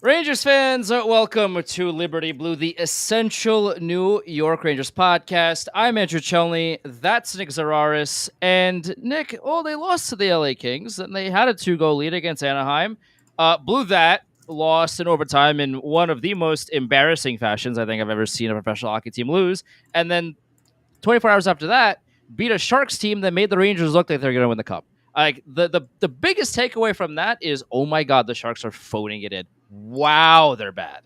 Rangers fans, welcome to Liberty Blue, the essential New York Rangers podcast. I'm Andrew Chelney. That's Nick Zararis. And Nick, they lost to the LA Kings, and they had a 2-goal lead against Anaheim. Blew that, lost in overtime in one of the most embarrassing fashions I think I've ever seen a professional hockey team lose. And then 24 hours after that, beat a Sharks team that made the Rangers look like they're going to win the cup. Like the biggest takeaway from that is, oh my God, the Sharks are phoning it in. Wow, they're bad.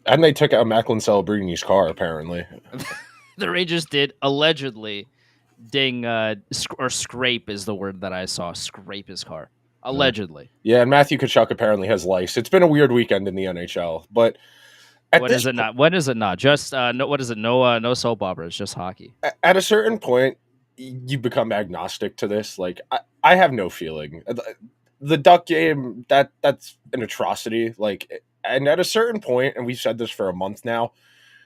And they took out Macklin Celebrini's car, apparently. The Rangers did allegedly ding or scrape is the word that I saw. Scrape his car. Allegedly. Yeah, and Matthew Tkachuk apparently has lice. It's been a weird weekend in the NHL, but When is it not? When is it not? Just no. What is it? No soap operas. Just hockey. At a certain point, you become agnostic to this. Like I have no feeling. The Duck game, that's an atrocity. Like, and at a certain point, and we've said this for a month now,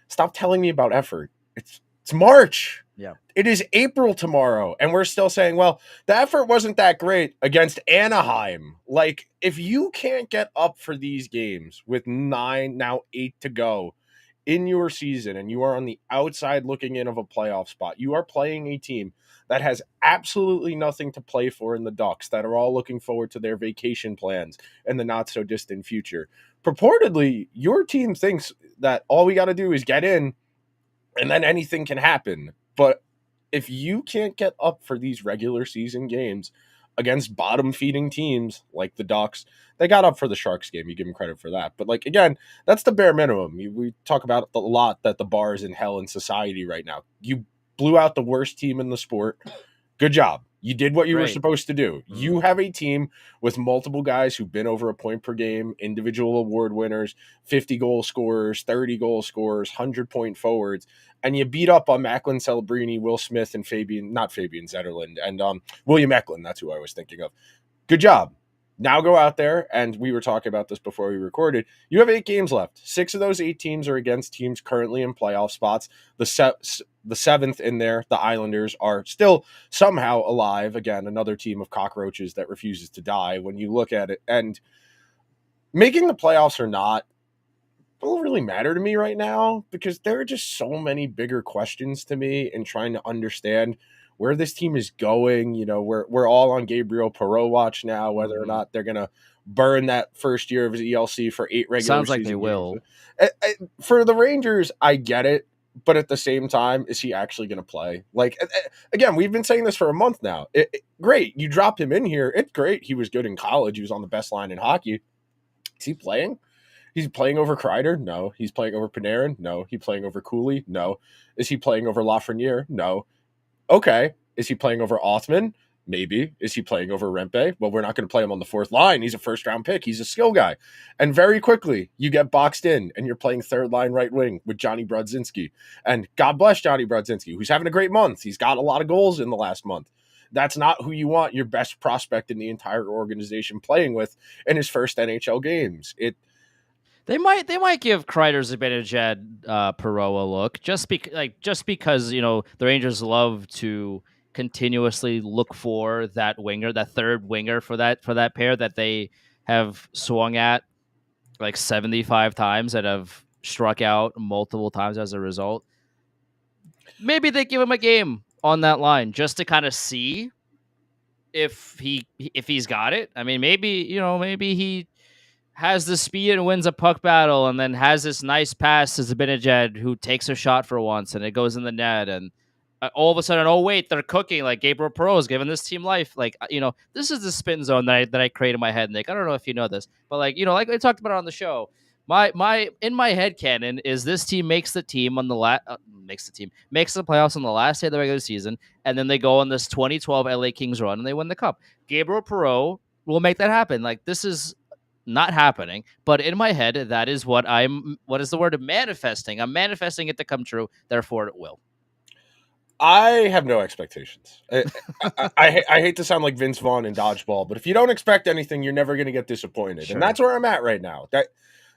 stop telling me about effort. It's March. Yeah. It is April tomorrow, and we're still saying, well, the effort wasn't that great against Anaheim. Like, if you can't get up for these games with 9, now 8 to go in your season, and you are on the outside looking in of a playoff spot, you are playing a team that has absolutely nothing to play for in the Ducks, that are all looking forward to their vacation plans in the not-so-distant future. Purportedly, your team thinks that all we got to do is get in, and then anything can happen. But if you can't get up for these regular season games against bottom feeding teams like the Ducks, they got up for the Sharks game. You give them credit for that. But like, again, that's the bare minimum. We talk about a lot that the bar is in hell in society right now. You blew out the worst team in the sport. Good job. You did what you were supposed to do. Mm-hmm. You have a team with multiple guys who've been over a point per game, individual award winners, 50 goal scorers, 30 goal scorers, 100-point forwards, and you beat up on Macklin Celebrini, Will Smith, and not Fabian Zetterlund, and William Eklund. That's who I was thinking of. Good job. Now go out there, and we were talking about this before we recorded. You have 8 games left. 6 of those 8 teams are against teams currently in playoff spots. The 7th in there, the Islanders, are still somehow alive. Again, another team of cockroaches that refuses to die when you look at it. And making the playoffs or not don't really matter to me right now, because there are just so many bigger questions to me in trying to understand where this team is going. You know, we're all on Gabriel Perreault watch now, whether or not they're going to burn that first year of his ELC for 8 regular Sounds like season they will. For the Rangers, I get it. But at the same time, is he actually going to play? Like, again, we've been saying this for a month now. Great. You dropped him in here. It's great. He was good in college. He was on the best line in hockey. Is he playing? He's playing over Kreider? No. He's playing over Panarin? No. He's playing over Cooley? No. Is he playing over Lafreniere? No. Okay. Is he playing over Othman? Maybe. Is he playing over Rempe? Well, we're not going to play him on the 4th line. He's a first-round pick. He's a skill guy. And very quickly, you get boxed in, and you're playing 3rd-line right wing with Johnny Brodzinski. And God bless Johnny Brodzinski, who's having a great month. He's got a lot of goals in the last month. That's not who you want your best prospect in the entire organization playing with in his first NHL games. They might give Kreider, Zibanejad, Perreault a look, just because the Rangers love to continuously look for that winger, that third winger for that pair that they have swung at like 75 times and have struck out multiple times as a result. Maybe they give him a game on that line just to kind of see if he's got it. I mean, maybe he has the speed and wins a puck battle, and then has this nice pass to Zibanejad, who takes a shot for once, and it goes in the net, and all of a sudden, oh wait, they're cooking. Like, Gabriel Perreault is giving this team life. Like, this is the spin zone that I create in my head, Nick. I don't know if you know this, but like I talked about it on the show. My in my head canon is this team makes the playoffs on the last day of the regular season, and then they go on this 2012 LA Kings run and they win the cup. Gabriel Perreault will make that happen. Like, this is not happening, but in my head, that is what is the word? Manifesting. I'm manifesting it to come true. Therefore, it will. I have no expectations. I hate to sound like Vince Vaughn in Dodgeball, but if you don't expect anything, you're never going to get disappointed. Sure. And that's where I'm at right now. That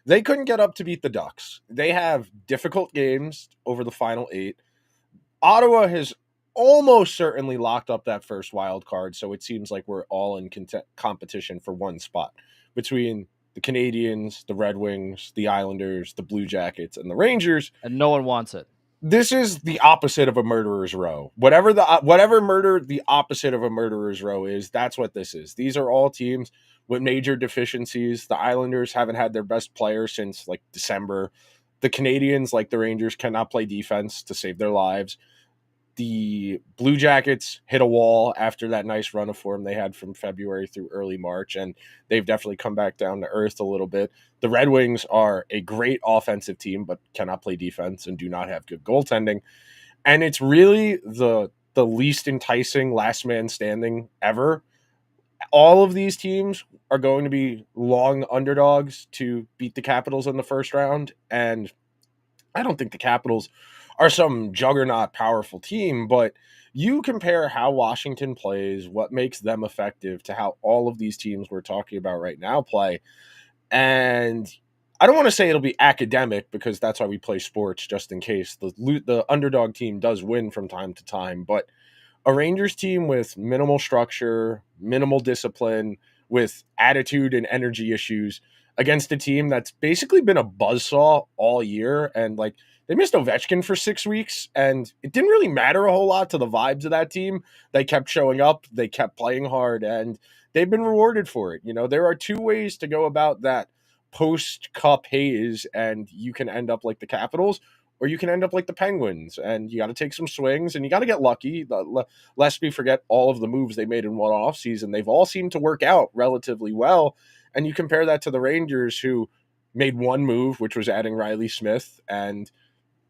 they couldn't get up to beat the Ducks. They have difficult games over the final 8. Ottawa has almost certainly locked up that first wild card, so it seems like we're all in competition for one spot between the Canadians, the Red Wings, the Islanders, the Blue Jackets, and the Rangers. And no one wants it. This is the opposite of a murderer's row. Whatever murder the opposite of a murderer's row is, that's what this is. These are all teams with major deficiencies. The Islanders haven't had their best player since like December. The Canadians, like the Rangers, cannot play defense to save their lives. The Blue Jackets hit a wall after that nice run of form they had from February through early March, and they've definitely come back down to earth a little bit. The Red Wings are a great offensive team, but cannot play defense and do not have good goaltending. And it's really the least enticing last man standing ever. All of these teams are going to be long underdogs to beat the Capitals in the first round, and I don't think the Capitals are some juggernaut powerful team, but you compare how Washington plays, what makes them effective, to how all of these teams we're talking about right now play. And I don't want to say it'll be academic because that's why we play sports, just in case the underdog team does win from time to time. But a Rangers team with minimal structure, minimal discipline, with attitude and energy issues against a team that's basically been a buzzsaw all year. And like they missed Ovechkin for 6 weeks, and it didn't really matter a whole lot to the vibes of that team. They kept showing up, they kept playing hard, and they've been rewarded for it. You know, there are two ways to go about that post cup haze, and you can end up like the Capitals or you can end up like the Penguins, and you got to take some swings and you got to get lucky. Lest we forget all of the moves they made in one off season. They've all seemed to work out relatively well. And you compare that to the Rangers, who made one move, which was adding Riley Smith, and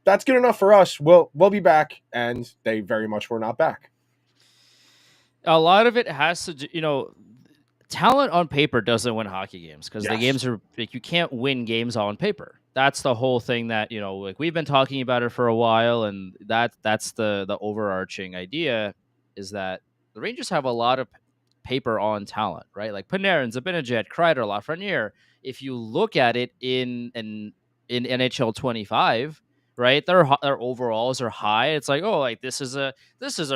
that's good enough for us. We'll be back, and they very much were not back. A lot of it has to do, talent on paper doesn't win hockey games because the Yes. games are like you can't win games on paper. That's the whole thing that like we've been talking about it for a while, and that's the overarching idea is that the Rangers have a lot of paper on talent, right? Like Panarin, Zibanejad, Kreider, Lafreniere. If you look at it in NHL 25, right, their overalls are high. It's like, oh, like this is a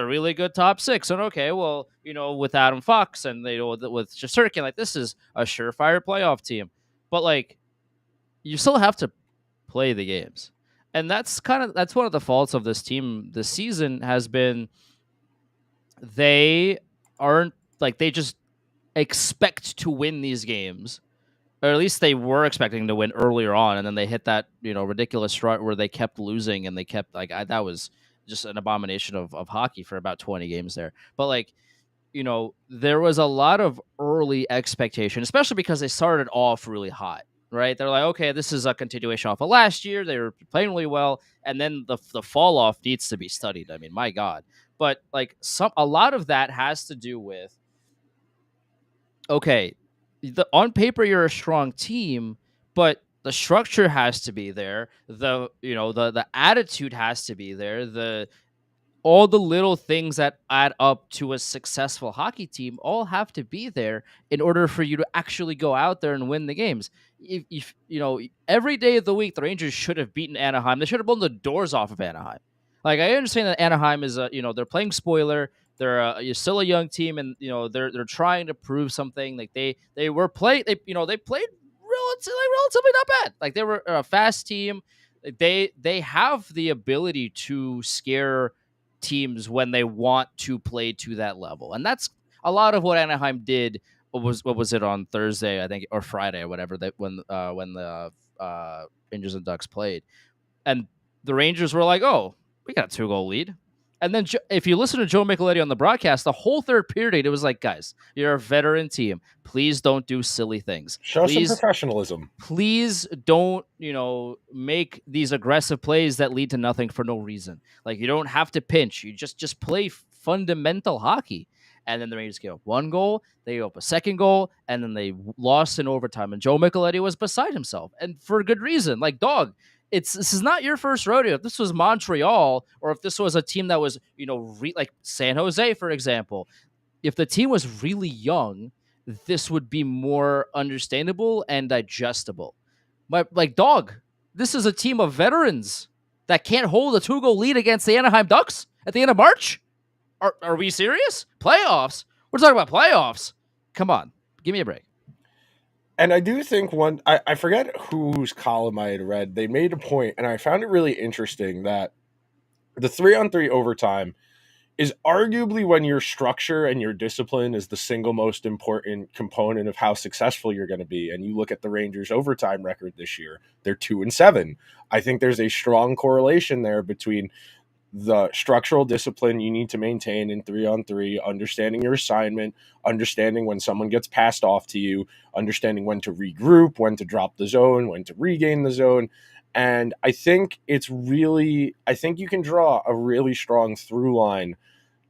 really good top six, and okay, well, with Adam Fox and with Shesterkin, like this is a surefire playoff team. But like, you still have to play the games, and that's one of the faults of this team this season has been they aren't like they just expect to win these games, or at least they were expecting to win earlier on, and then they hit that ridiculous strut where they kept losing and they kept that was just an abomination of hockey for about 20 games there. But like there was a lot of early expectation, especially because they started off really hot, right? They're like, okay, this is a continuation off of last year. They were playing really well, and then the fall off needs to be studied. I mean, my God. But like a lot of that has to do with, okay, on paper you're a strong team, but the structure has to be there. The attitude has to be there. All the little things that add up to a successful hockey team all have to be there in order for you to actually go out there and win the games. If every day of the week the Rangers should have beaten Anaheim. They should have blown the doors off of Anaheim. Like, I understand that Anaheim is they're playing spoiler. You're still a young team, and they're trying to prove something. Like they were they played relatively not bad. Like, they were a fast team. They have the ability to scare teams when they want to play to that level, and that's a lot of what Anaheim did. What was it on Thursday, I think, or Friday or whatever, that when the Rangers and Ducks played, and the Rangers were like, oh, we got a 2-goal lead. And then if you listen to Joe Micheletti on the broadcast, the whole third period, it was like, guys, you're a veteran team. Please don't do silly things. Show some professionalism. Please don't, make these aggressive plays that lead to nothing for no reason. Like, you don't have to pinch. You just play fundamental hockey. And then the Rangers gave up one goal, they gave up a second goal, and then they lost in overtime. And Joe Micheletti was beside himself, and for good reason. Like, dog, this is not your first rodeo. If this was Montreal, or if this was a team that was, like San Jose, for example, if the team was really young, this would be more understandable and digestible. But like, dog, this is a team of veterans that can't hold a 2-goal lead against the Anaheim Ducks at the end of March. Are we serious? Playoffs? We're talking about playoffs. Come on, give me a break. And I do think I forget whose column I had read. They made a point, and I found it really interesting that the 3-on-3 overtime is arguably when your structure and your discipline is the single most important component of how successful you're going to be. And you look at the Rangers' overtime record this year, they're 2-7. I think there's a strong correlation there between the structural discipline you need to maintain in 3-on-3, understanding your assignment, understanding when someone gets passed off to you, understanding when to regroup, when to drop the zone, when to regain the zone. And I think you can draw a really strong through line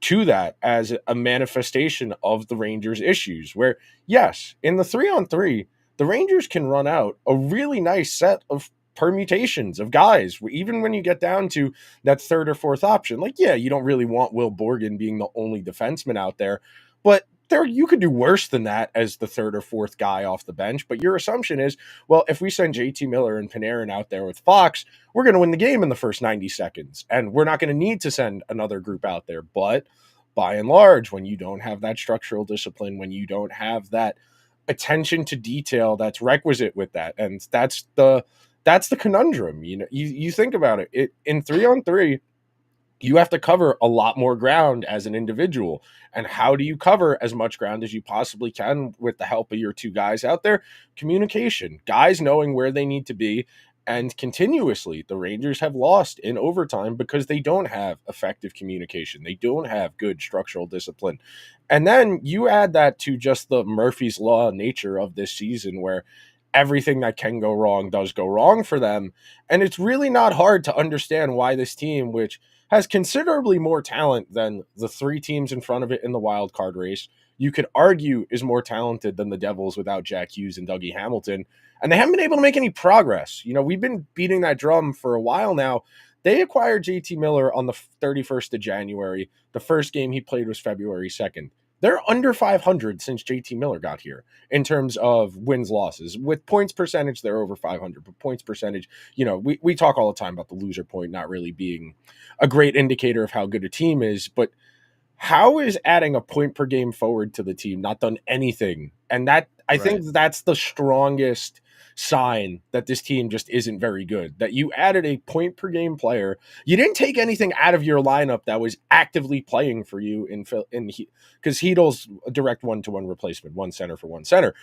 to that as a manifestation of the Rangers' issues. Where, yes, in the 3-on-3, the Rangers can run out a really nice set of permutations of guys, even when you get down to that third or fourth option. Like, yeah, you don't really want Will Borgen being the only defenseman out there, but there you could do worse than that as the third or fourth guy off the bench. But your assumption is, well, if we send JT Miller and Panarin out there with Fox, we're going to win the game in the first 90 seconds, and we're not going to need to send another group out there. But by and large, when you don't have that structural discipline, when you don't have that attention to detail that's requisite with that, and that's the conundrum. You think about it in 3-on-3, you have to cover a lot more ground as an individual. And how do you cover as much ground as you possibly can with the help of your two guys out there? Communication, guys knowing where they need to be. And continuously, the Rangers have lost in overtime because they don't have effective communication. They don't have good structural discipline. And then you add that to just the Murphy's Law nature of this season, where everything that can go wrong does go wrong for them. And it's really not hard to understand why this team, which has considerably more talent than the three teams in front of it in the wild card race, you could argue is more talented than the Devils without Jack Hughes and Dougie Hamilton. And they haven't been able to make any progress. We've been beating that drum for a while now. They acquired JT Miller on the 31st of January. The first game he played was February 2nd. They're under 500 since JT Miller got here in terms of wins losses. With points percentage, they're over 500. But points percentage, we talk all the time about the loser point not really being a great indicator of how good a team is. But how is adding a point per game forward to the team not done anything? And I Right. think that's the strongest sign that this team just isn't very good. That you added a point per game player, you didn't take anything out of your lineup that was actively playing for you because Heedle's a direct 1-to-1 replacement, one center for one center.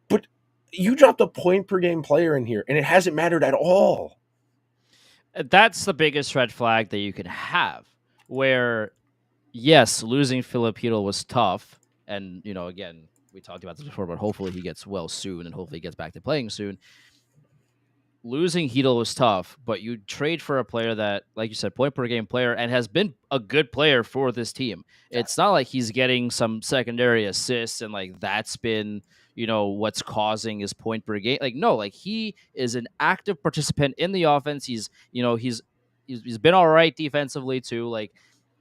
But you dropped a point per game player in here, and it hasn't mattered at all. That's the biggest red flag that you can have. Where yes, losing Philip Hedl was tough, and again, we talked about this before, but hopefully he gets well soon, and hopefully he gets back to playing soon. Losing Hedel was tough, but you trade for a player that, like you said, point per game player, and has been a good player for this team. It's not like he's getting some secondary assists and like that's been what's causing his point per game. Like no, like he is an active participant in the offense. He's been all right defensively too. Like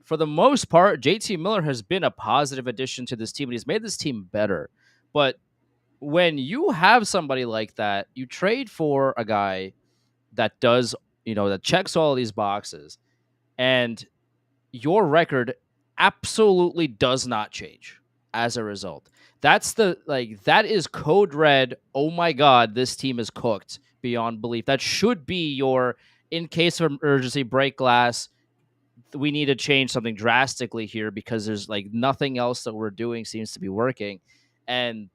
for the most part, JT Miller has been a positive addition to this team, and he's made this team better. But when you have somebody like that, you trade for a guy that does, that checks all these boxes, and your record absolutely does not change as a result. That is code red. Oh my God, this team is cooked beyond belief. That should be your, in case of emergency, break glass. We need to change something drastically here because there's like nothing else that we're doing seems to be working. And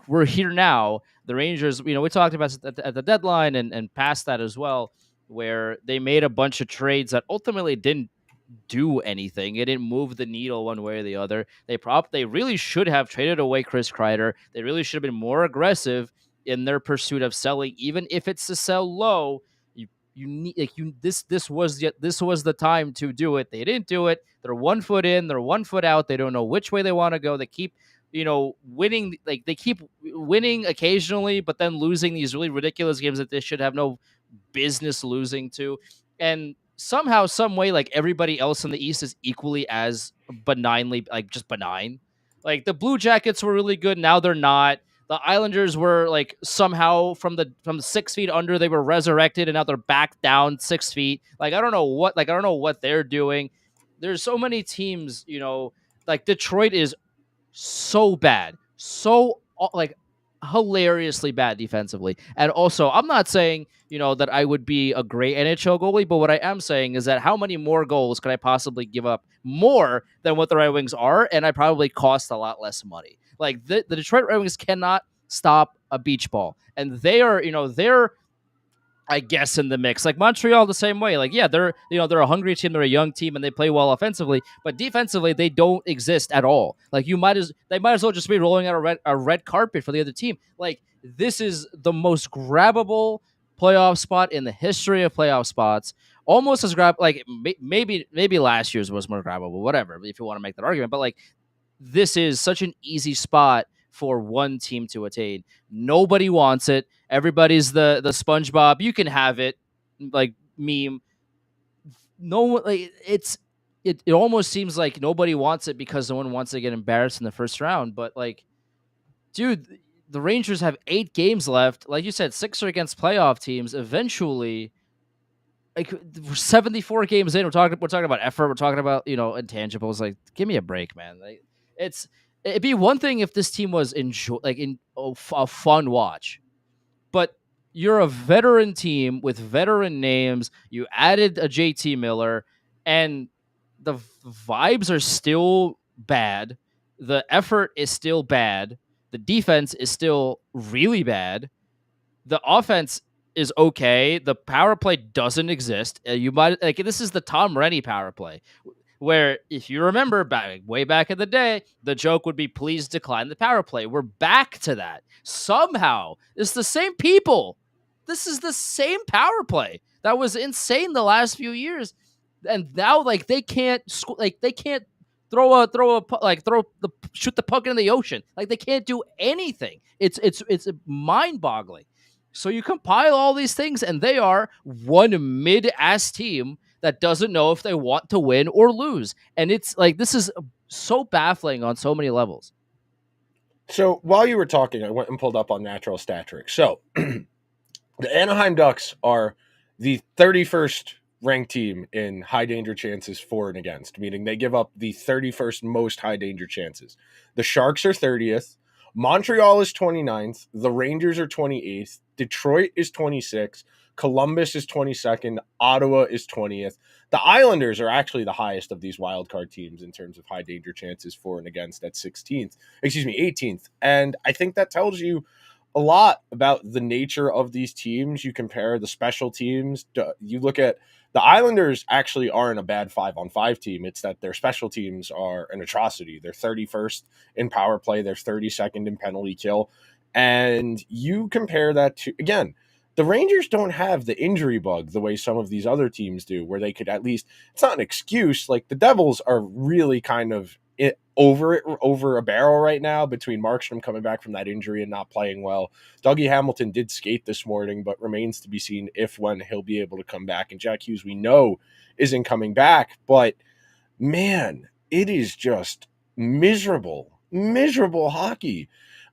we're here now. The Rangers, we talked about at the deadline and past that as well, where they made a bunch of trades that ultimately didn't do anything. It didn't move the needle one way or the other. They really should have traded away Chris Kreider. They really should have been more aggressive in their pursuit of selling, even if it's to sell low. You need this was the time to do it. They didn't do it. They're 1 foot in, they're 1 foot out. They don't know which way they want to go. They keep winning, like they keep winning occasionally, but then losing these really ridiculous games that they should have no business losing to. And somehow, some way, like everybody else in the East is equally as benignly, like just benign. Like the Blue Jackets were really good. Now they're not. The Islanders were like somehow from 6 feet under, they were resurrected, and now they're back down 6 feet. Like I don't know what they're doing. There's so many teams, like Detroit is so bad, so like hilariously bad defensively. And also, I'm not saying, that I would be a great NHL goalie, but what I am saying is that how many more goals could I possibly give up more than what the Red Wings are? And I probably cost a lot less money. Like the Detroit Red Wings cannot stop a beach ball. And they are, they're I guess in the mix. Like Montreal the same way. Like, yeah, they're a hungry team, they're a young team, and they play well offensively, but defensively they don't exist at all. Like they might as well just be rolling out a red carpet for the other team. Like this is the most grabbable playoff spot in the history of playoff spots. Almost as like maybe last year's was more grabbable, whatever, if you want to make that argument. But like this is such an easy spot for one team to attain. Nobody wants it. Everybody's the SpongeBob. You can have it, like meme. No one like it almost seems like nobody wants it because no one wants to get embarrassed in the first round. But like, dude, the Rangers have 8 games left. Like you said, 6 are against playoff teams. Eventually, like we're 74 games in, we're talking about effort, we're talking about intangibles. Like, give me a break, man. Like, it'd be one thing if this team was a fun watch, but you're a veteran team with veteran names. You added a JT Miller, and the vibes are still bad. The effort is still bad. The defense is still really bad. The offense is okay. The power play doesn't exist. You might like this is the Tom Rennie power play, where if you remember way back in the day, the joke would be please decline the power play. We're back to that. Somehow, it's the same people. This is the same power play. That was insane the last few years. And now like they can't shoot the puck in the ocean. Like they can't do anything. It's mind-boggling. So you compile all these things, and they are one mid-ass team that doesn't know if they want to win or lose. And it's like this is so baffling on so many levels. So while you were talking, I went and pulled up on Natural Stat Trick. So the Anaheim Ducks are the 31st ranked team in high danger chances for and against, meaning they give up the 31st most high danger chances. The Sharks are 30th. Montreal is 29th. The Rangers are 28th. Detroit is 26th. Columbus is 22nd. Ottawa is 20th. The Islanders are actually the highest of these wildcard teams in terms of high danger chances for and against at 18th. And I think that tells you a lot about the nature of these teams. You compare the special teams. You look at the Islanders actually aren't a bad 5-on-5 team. It's that their special teams are an atrocity. They're 31st in power play. They're 32nd in penalty kill. And you compare that to, again, the Rangers don't have the injury bug the way some of these other teams do, where they could at least, it's not an excuse. Like the Devils are really kind of over a barrel right now between Markstrom coming back from that injury and not playing well. Dougie Hamilton did skate this morning, but remains to be seen if when he'll be able to come back. And Jack Hughes, we know, isn't coming back. But man, it is just miserable hockey.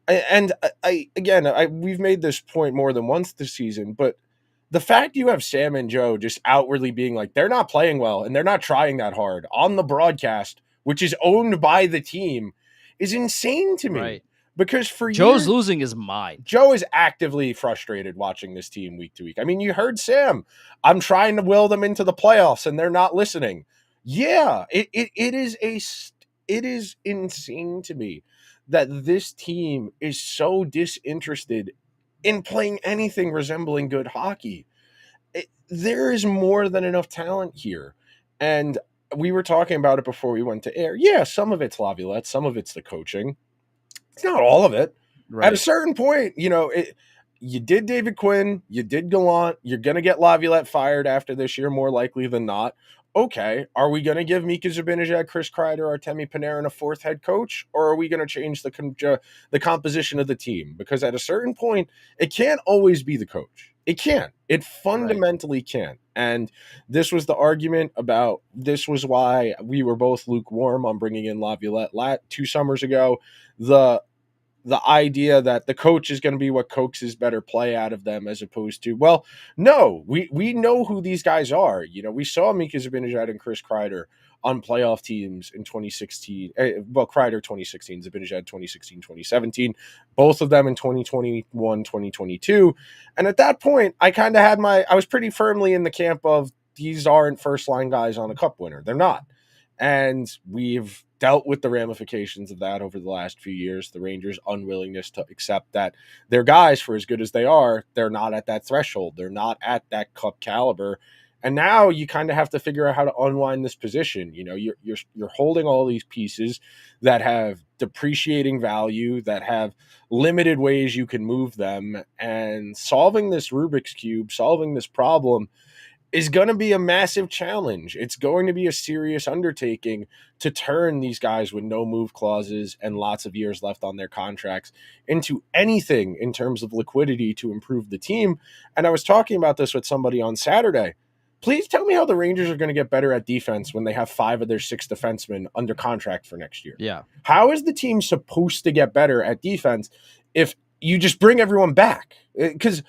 And we've made this point more than once this season, but the fact you have Sam and Joe just outwardly being like, they're not playing well and they're not trying that hard on the broadcast, which is owned by the team, is insane to me. Right. Because for Joe's losing his mind. Joe is actively frustrated watching this team week to week. I mean, you heard Sam. I'm trying to will them into the playoffs and they're not listening. Yeah, it is insane to me that this team is so disinterested in playing anything resembling good hockey. There is more than enough talent here. And we were talking about it before we went to air. Yeah, some of it's Laviolette, some of it's the coaching. It's not all of it. Right. At a certain point, you did David Quinn, you did Gallant, you're going to get Laviolette fired after this year, more likely than not. Okay, are we going to give Mika Zibanejad, Chris Kreider, Artemi Panarin a fourth head coach, or are we going to change the composition of the team? Because at a certain point, it can't always be the coach. It can't. It fundamentally can't. And this was the argument about, this was why we were both lukewarm on bringing in Laviolette 2 summers ago. The idea that the coach is going to be what coaxes better play out of them, as opposed to, well, no, we know who these guys are. We saw Mika Zibanejad and Chris Kreider on playoff teams in 2016. Well, Kreider 2016, Zibanejad 2016, 2017, both of them in 2021, 2022. And at that point, I was pretty firmly in the camp of these aren't first line guys on a cup winner. They're not. And we've dealt with the ramifications of that over the last few years. The Rangers' unwillingness to accept that their guys, for as good as they are, they're not at that threshold. They're not at that cup caliber. And now you kind of have to figure out how to unwind this position. You know, you're holding all these pieces that have depreciating value, that have limited ways you can move them, and solving this Rubik's cube, solving this problem is going to be a massive challenge. It's going to be a serious undertaking to turn these guys with no move clauses and lots of years left on their contracts into anything in terms of liquidity to improve the team. And I was talking about this with somebody on Saturday. Please tell me how the Rangers are going to get better at defense when they have 5 of their 6 defensemen under contract for next year. Yeah. How is the team supposed to get better at defense if you just bring everyone back? Because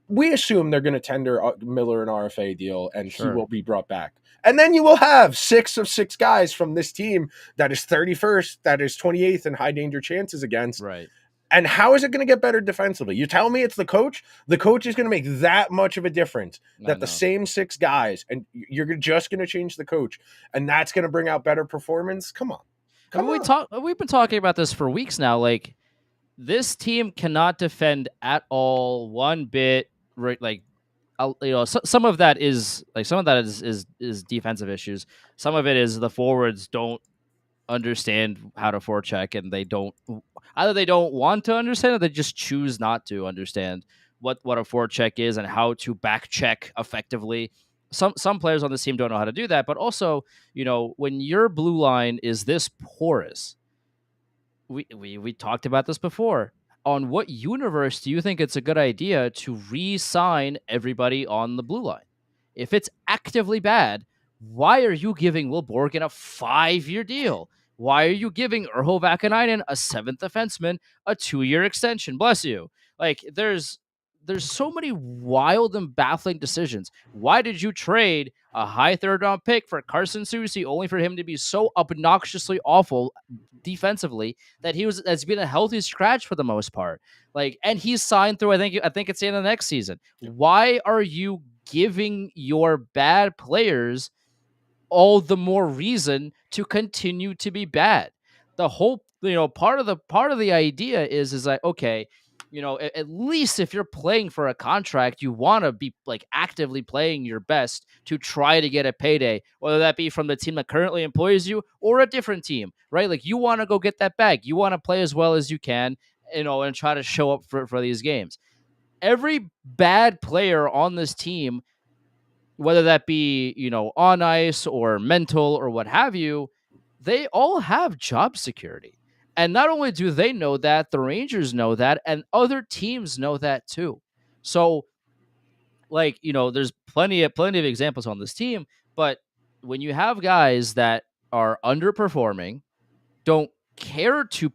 we assume they're going to tender Miller an RFA deal and he will be brought back. And then you will have 6 of 6 guys from this team that is 31st, that is 28th in high danger chances against. Right. And how is it going to get better defensively? You tell me it's the coach? The coach is going to make that much of a difference that the same 6 guys, and you're just going to change the coach, and that's going to bring out better performance? Come on. We've been talking about this for weeks now. Like, this team cannot defend at all one bit. Right, like, some of that is defensive issues. Some of it is the forwards don't understand how to forecheck, and they don't want to understand, or they just choose not to understand what a forecheck is and how to back check effectively. Some players on this team don't know how to do that, but also, when your blue line is this porous, we talked about this before. On what universe do you think it's a good idea to re-sign everybody on the blue line? If it's actively bad, why are you giving Will Borgen a 5-year deal? Why are you giving Urho Vakanainen, a 7th defenseman, a 2-year extension? Bless you. Like, there's so many wild and baffling decisions. Why did you trade a high 3rd-round pick for Carson Soucy only for him to be so obnoxiously awful defensively that has been a healthy scratch for the most part? Like, and he's signed through, I think it's the end of the next season. Why are you giving your bad players all the more reason to continue to be bad? The whole, part of the idea is like, okay, at least if you're playing for a contract, you want to be like actively playing your best to try to get a payday, whether that be from the team that currently employs you or a different team, right? Like, you want to go get that bag. You want to play as well as you can, and try to show up for these games. Every bad player on this team, whether that be, on ice or mental or what have you, they all have job security. And not only do they know that, the Rangers know that, and other teams know that too. So, like, there's plenty of examples on this team, but when you have guys that are underperforming, don't care to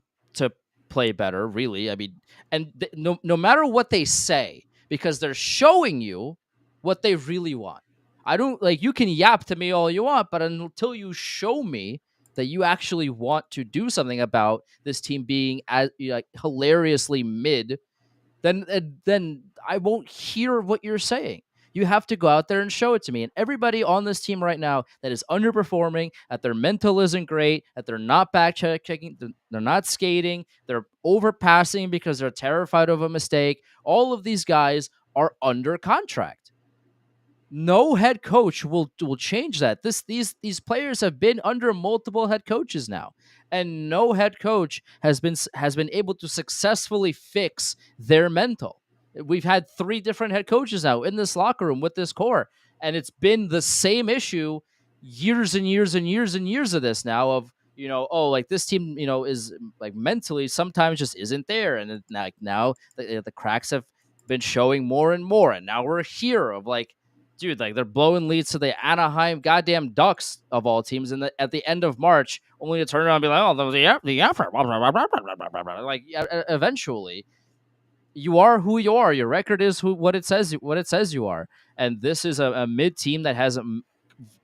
play better, really. I mean, and no matter what they say, because they're showing you what they really want. I don't, like, you can yap to me all you want, but until you show me that you actually want to do something about this team being as like hilariously mid, then I won't hear what you're saying. You have to go out there and show it to me. And everybody on this team right now that is underperforming, that their mental isn't great, that they're not back checking, they're not skating, they're overpassing because they're terrified of a mistake. All of these guys are under contract. No head coach will change that. These players have been under multiple head coaches now, and no head coach has been able to successfully fix their mental. We've had 3 different head coaches now in this locker room with this core, and it's been the same issue years and years and years and years of this now of, like, this team, is like mentally sometimes just isn't there, and like now the cracks have been showing more and more, and now we're here of like, dude, like, they're blowing leads to the Anaheim goddamn Ducks of all teams at the end of March, only to turn around and be like, oh, the effort. Like, eventually, you are who you are. Your record is what it says you are. And this is a mid team that has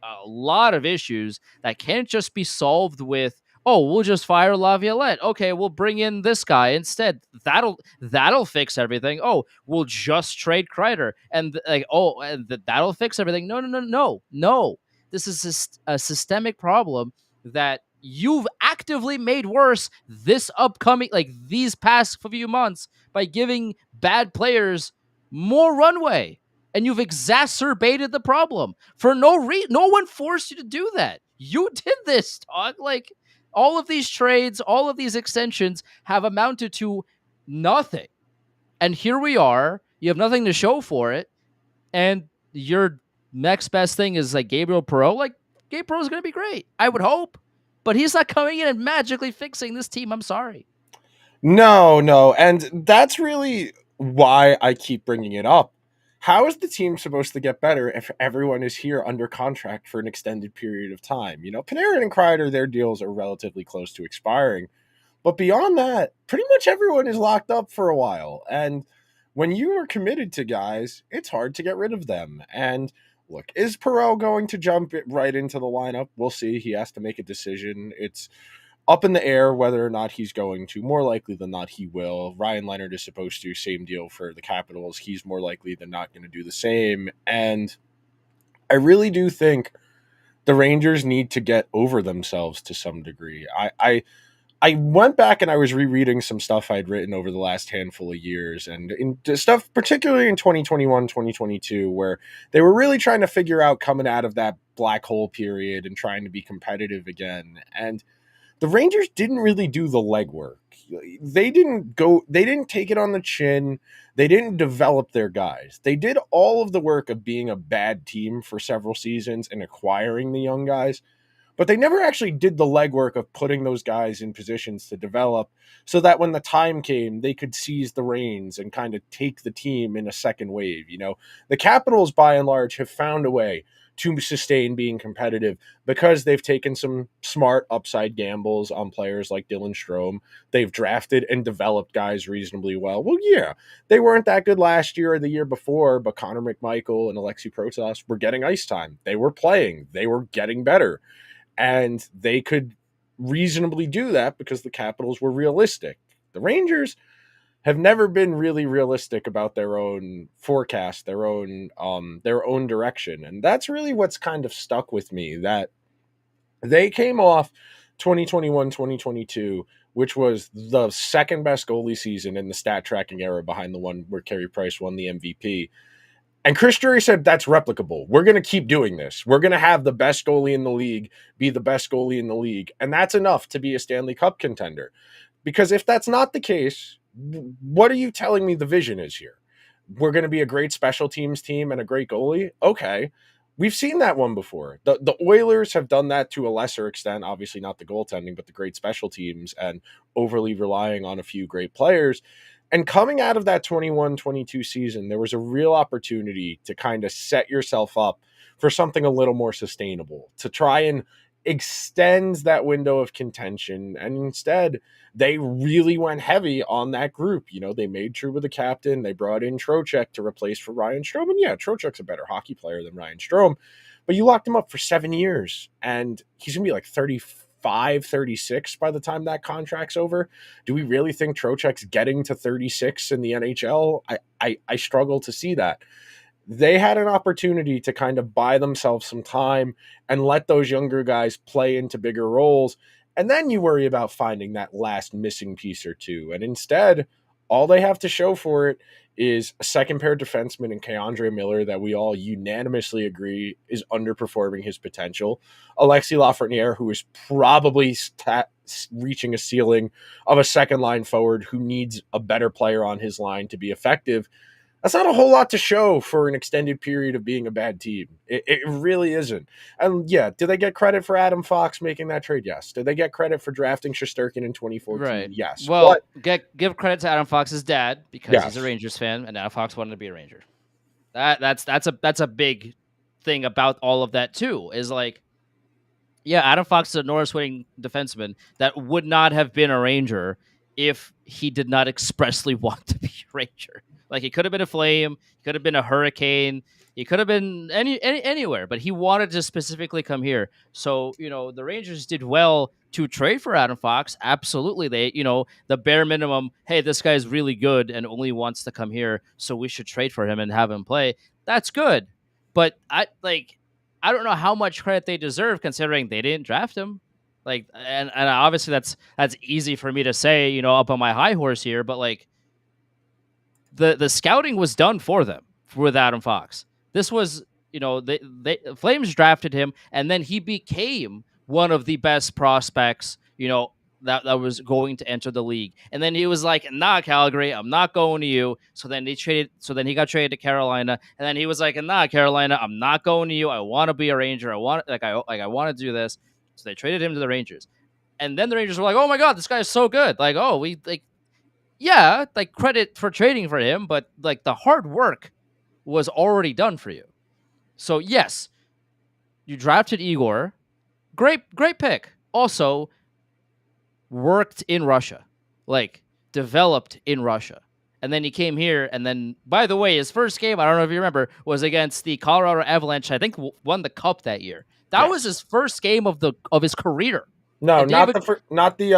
a lot of issues that can't just be solved with, oh, we'll just fire Laviolette. Okay, we'll bring in this guy instead. That'll fix everything. Oh, we'll just trade Kreider, and like, oh, and that'll fix everything. No, no, no, no, no. This is a systemic problem that you've actively made worse this upcoming, like these past few months, by giving bad players more runway, and you've exacerbated the problem for no reason. No one forced you to do that. You did this, dog. Like, all of these trades, all of these extensions have amounted to nothing. And here we are. You have nothing to show for it. And your next best thing is like Gabriel Perreault. Like, Gabe Perreault is going to be great, I would hope. But he's not coming in and magically fixing this team. I'm sorry. No, no. And that's really why I keep bringing it up. How is the team supposed to get better if everyone is here under contract for an extended period of time? You know, Panarin and Kreider, their deals are relatively close to expiring. But beyond that, pretty much everyone is locked up for a while. And when you are committed to guys, it's hard to get rid of them. And look, is Perot going to jump right into the lineup? We'll see. He has to make a decision. It's up in the air whether or not he's going to. More likely than not, he will. Ryan Leonard is supposed to. Same deal for the Capitals. He's more likely than not going to do the same. And I really do think the Rangers need to get over themselves to some degree. I went back and I was rereading some stuff I'd written over the last handful of years, and in stuff particularly in 2021, 2022, where they were really trying to figure out coming out of that black hole period and trying to be competitive again. And the Rangers didn't really do the legwork. They didn't take it on the chin. They didn't develop their guys. They did all of the work of being a bad team for several seasons and acquiring the young guys, but they never actually did the legwork of putting those guys in positions to develop so that when the time came, they could seize the reins and kind of take the team in a second wave. You know, the Capitals, by and large, have found a way to sustain being competitive because they've taken some smart upside gambles on players like Dylan Strome. They've drafted and developed guys reasonably well. Well, yeah, they weren't that good last year or the year before, but Connor McMichael and Alexei Protas were getting ice time. They were playing. They were getting better. And they could reasonably do that because the Capitals were realistic. The Rangers have never been really realistic about their own forecast, their own direction. And that's really what's kind of stuck with me, that they came off 2021, 2022, which was the second best goalie season in the stat tracking era behind the one where Carey Price won the MVP. And Chris Drury said that's replicable. We're going to keep doing this. We're going to have the best goalie in the league be the best goalie in the league. And that's enough to be a Stanley Cup contender. Because if that's not the case, what are you telling me the vision is here? We're going to be a great special teams team and a great goalie? Okay. We've seen that one before. The Oilers have done that to a lesser extent, obviously not the goaltending, but the great special teams and overly relying on a few great players. And coming out of that 21-22 season, there was a real opportunity to kind of set yourself up for something a little more sustainable, to try and extend that window of contention. And instead, they really went heavy on that group. You know, they made true with the captain. They brought in Trocheck to replace for Ryan Strome. And yeah, Trocheck's a better hockey player than Ryan Strome, but you locked him up for 7 years, and he's going to be like 35, 36 by the time that contract's over. Do we really think Trocheck's getting to 36 in the NHL? I struggle to see that. They had an opportunity to kind of buy themselves some time and let those younger guys play into bigger roles. And then you worry about finding that last missing piece or two. And instead, all they have to show for it is a second pair defenseman in Keandre Miller that we all unanimously agree is underperforming his potential. Alexis Lafreniere, who is probably reaching a ceiling of a second line forward who needs a better player on his line to be effective. That's not a whole lot to show for an extended period of being a bad team. It really isn't. And yeah, do they get credit for Adam Fox making that trade? Yes. Do they get credit for drafting Shesterkin in 2014? Right. Yes. Well, give credit to Adam Fox's dad because he's a Yes. Rangers fan, and Adam Fox wanted to be a Ranger. That's a big thing about all of that too. Is like, yeah, Adam Fox is a Norris winning defenseman that would not have been a Ranger if he did not expressly want to be a Ranger. Like he could have been a Flame, he could have been a Hurricane, he could have been anywhere, but he wanted to specifically come here. So the Rangers did well to trade for Adam Fox. Absolutely, they the bare minimum. Hey, this guy's really good and only wants to come here, so we should trade for him and have him play. That's good, but I don't know how much credit they deserve considering they didn't draft him. Like, and obviously that's easy for me to say, up on my high horse here, but like the scouting was done for them with Adam Fox. This was, they Flames drafted him, and then he became one of the best prospects, that was going to enter the league. And then he was like, "Nah, Calgary, I'm not going to you." So then he got traded to Carolina, and then he was like, "Nah, Carolina, I'm not going to you. I want to be a Ranger. I want I want to do this." So they traded him to the Rangers. And then the Rangers were like, "Oh my god, this guy is so good." Like, "Oh, we like yeah, like credit for trading for him, but like the hard work was already done for you." So yes, you drafted Igor. Great pick. Also worked in Russia. Like developed in Russia. And then he came here, and then, by the way, his first game, I don't know if you remember, was against the Colorado Avalanche. I think won the cup that year. That was his Yes. first game of his career. No, And David, not the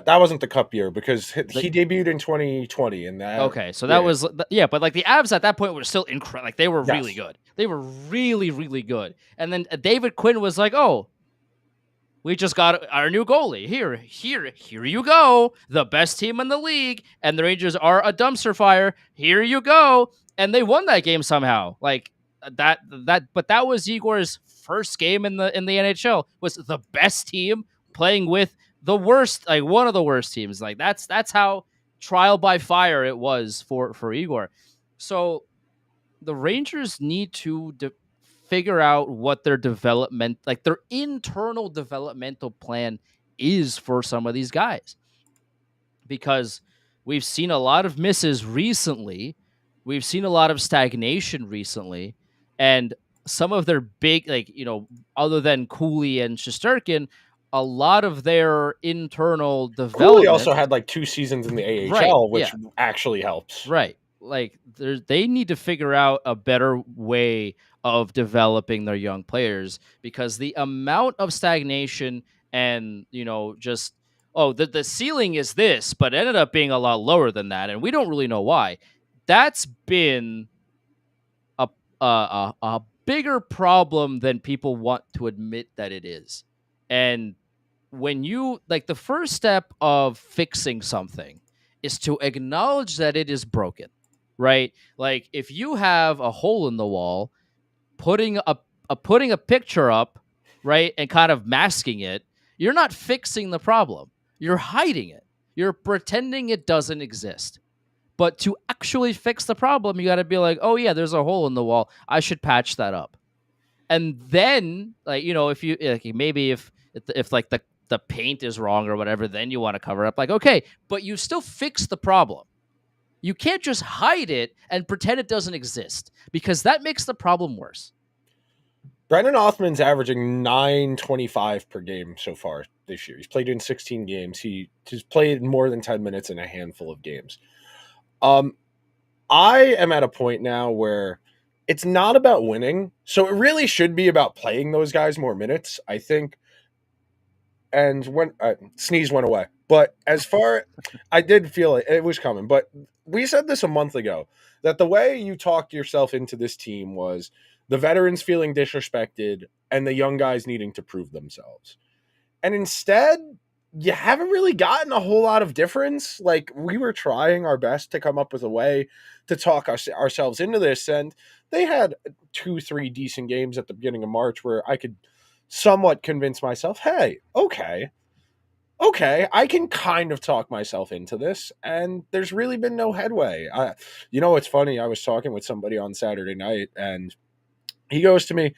that wasn't the cup year because the, he debuted in 2020 and that okay, so that yeah. was yeah, but like the Avs at that point were still incredible. Like they were really Yes. good. They were really really good. And then David Quinn was like, "Oh, we just got our new goalie. Here you go. The best team in the league, and the Rangers are a dumpster fire. Here you go." And they won that game somehow. Like but that was Igor's first game in the NHL. Was the best team playing with the worst, like one of the worst teams. Like that's how trial by fire it was for Igor. So the Rangers need to figure out what their development, like their internal developmental plan is for some of these guys, because we've seen a lot of misses recently. We've seen a lot of stagnation recently, and some of their big, like, other than Cooley and Shesterkin, a lot of their internal Cooley also development. had like 2 seasons in the Right. AHL, which Yeah. actually helps. Right. Like they need to figure out a better way of developing their young players, because the amount of stagnation and, just, oh, the ceiling is this, but it ended up being a lot lower than that, and we don't really know why. That's been a a bigger problem than people want to admit that it is. And when you, like, the first step of fixing something is to acknowledge that it is broken, right? Like if you have a hole in the wall, putting a picture up, right, and kind of masking it, you're not fixing the problem. You're hiding it. You're pretending it doesn't exist. But to actually fix the problem, you got to be like, "Oh yeah, there's a hole in the wall. I should patch that up." And then, like, if you, like, maybe if like the paint is wrong or whatever, then you want to cover up, like, okay, but you still fix the problem. You can't just hide it and pretend it doesn't exist, because that makes the problem worse. Brendan Othman's averaging 925 per game so far this year. He's played in 16 games. He's played more than 10 minutes in a handful of games. I am at a point now where it's not about winning. So it really should be about playing those guys more minutes, I think. And when sneeze went away. But as far, I did feel it was coming. But we said this a month ago that the way you talked yourself into this team was the veterans feeling disrespected and the young guys needing to prove themselves. And instead, you haven't really gotten a whole lot of difference. Like, we were trying our best to come up with a way to talk ourselves into this. And they had 2-3 decent games at the beginning of March where I could somewhat convince myself, hey, okay, I can kind of talk myself into this. And there's really been no headway. It's funny. I was talking with somebody on Saturday night, and he goes to me,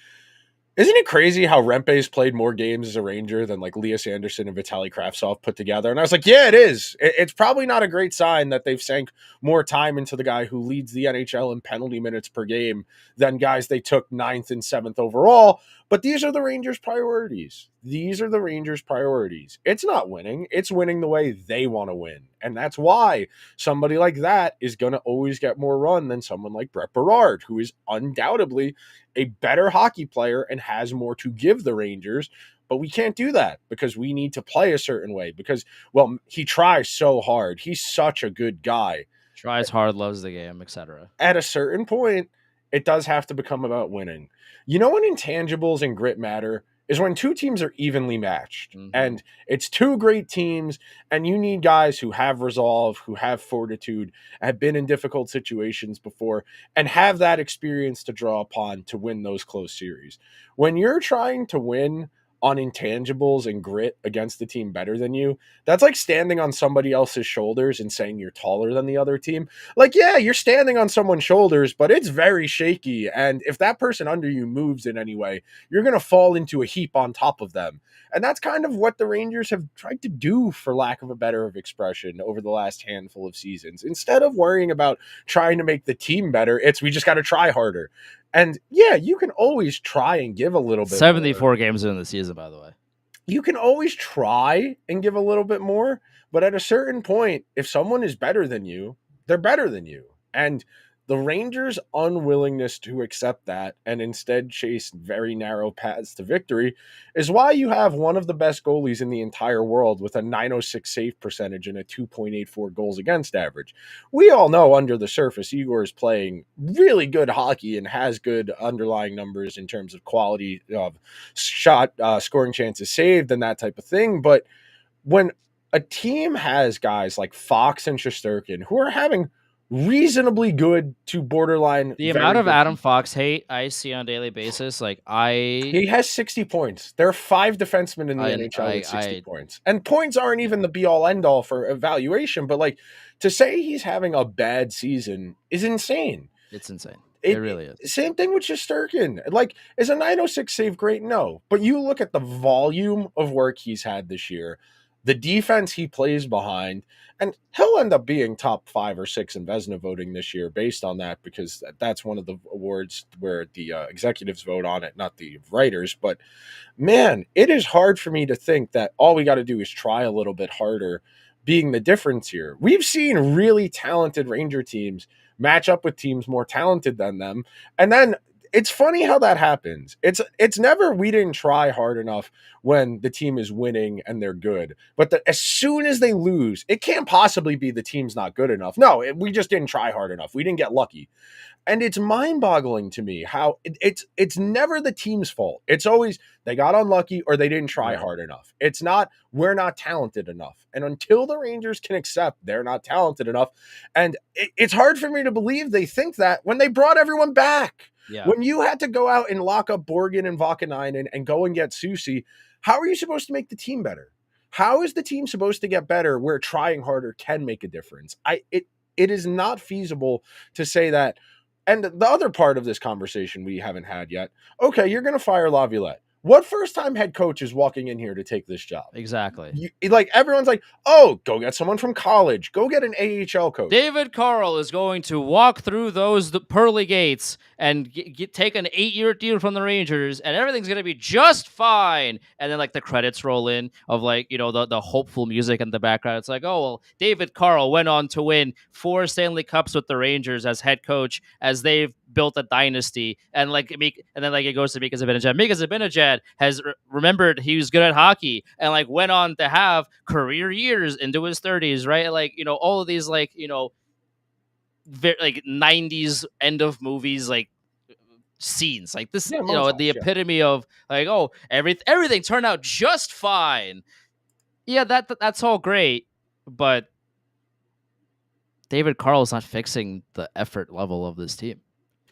"Isn't it crazy how Rempe's played more games as a Ranger than like Lias Anderson and Vitaly Kravtsov put together?" And I was like, yeah, it is. It's probably not a great sign that they've sank more time into the guy who leads the NHL in penalty minutes per game than guys they took 9th and 7th overall. But these are the Rangers' priorities. It's not winning. It's winning the way they want to win. And that's why somebody like that is going to always get more run than someone like Brett Berard, who is undoubtedly a better hockey player and has more to give the Rangers. But we can't do that because we need to play a certain way because, well, he tries so hard. He's such a good guy. Tries hard, loves the game, etc. At a certain point, it does have to become about winning. You know when intangibles and grit matter is when two teams are evenly matched and it's two great teams and you need guys who have resolve, who have fortitude, have been in difficult situations before and have that experience to draw upon to win those close series. When you're trying to win on intangibles and grit against the team better than you, that's like standing on somebody else's shoulders and saying you're taller than the other team. Like, yeah, you're standing on someone's shoulders, but it's very shaky. And if that person under you moves in any way, you're going to fall into a heap on top of them. And that's kind of what the Rangers have tried to do, for lack of a better expression, over the last handful of seasons. Instead of worrying about trying to make the team better, it's we just got to try harder. And yeah, you can always try and give a little bit 74 more. games in the season, by the way. You can always try and give a little bit more, but at a certain point, if someone is better than you, they're better than you. And the Rangers' unwillingness to accept that and instead chase very narrow paths to victory is why you have one of the best goalies in the entire world with a 906 save percentage and a 2.84 goals against average. We all know under the surface, Igor is playing really good hockey and has good underlying numbers in terms of quality of shot, scoring chances saved, and that type of thing. But when a team has guys like Fox and Shesterkin who are having reasonably good to borderline The amount very of good Adam seasons. Fox hate I see on a daily basis, like He has 60 points. There are 5 defensemen in the NHL with 60 I points. And points aren't even the be all end all for evaluation, but like to say he's having a bad season is insane. it's insane. It really is. Same thing with Shesterkin. Like, is a 906 save great? No. But you look at the volume of work he's had this year, the defense he plays behind, and he'll end up being top 5 or 6 in Vezina voting this year based on that, because that's one of the awards where the executives vote on it, not the writers. But man, it is hard for me to think that all we got to do is try a little bit harder being the difference here. We've seen really talented Ranger teams match up with teams more talented than them. And then it's funny how that happens. It's never we didn't try hard enough when the team is winning and they're good. But as soon as they lose, it can't possibly be the team's not good enough. No, we just didn't try hard enough. We didn't get lucky. And it's mind-boggling to me how it's never the team's fault. It's always they got unlucky or they didn't try hard enough. It's not we're not talented enough. And until the Rangers can accept they're not talented enough, and it's hard for me to believe they think that when they brought everyone back. Yeah. When you had to go out and lock up Borgen and Vakanainen and go and get Susie, how are you supposed to make the team better? How is the team supposed to get better where trying harder can make a difference? It is not feasible to say that. And the other part of this conversation we haven't had yet. Okay, you're going to fire Laviolette. What first-time head coach is walking in here to take this job? Exactly. Like everyone's like, oh, go get someone from college. Go get an AHL coach. David Carl is going to walk through those pearly gates and take an 8-year deal from the Rangers, and everything's going to be just fine. And then, like, the credits roll in of, like, you know, the hopeful music in the background. It's like, oh, well, David Carl went on to win 4 Stanley Cups with the Rangers as head coach, as they've built a dynasty. And, like, and then, like, it goes to Mika Zibanejad. Mika Zibanejad has remembered he was good at hockey and, like, went on to have career years into his 30s, right? Like, you know, all of these, like, you know, like 90s end of movies, like, scenes like this, Yeah, you know, montage, the yeah. epitome of, like, oh, everything turned out just fine. Yeah, that's all great, but David Carl is not fixing the effort level of this team.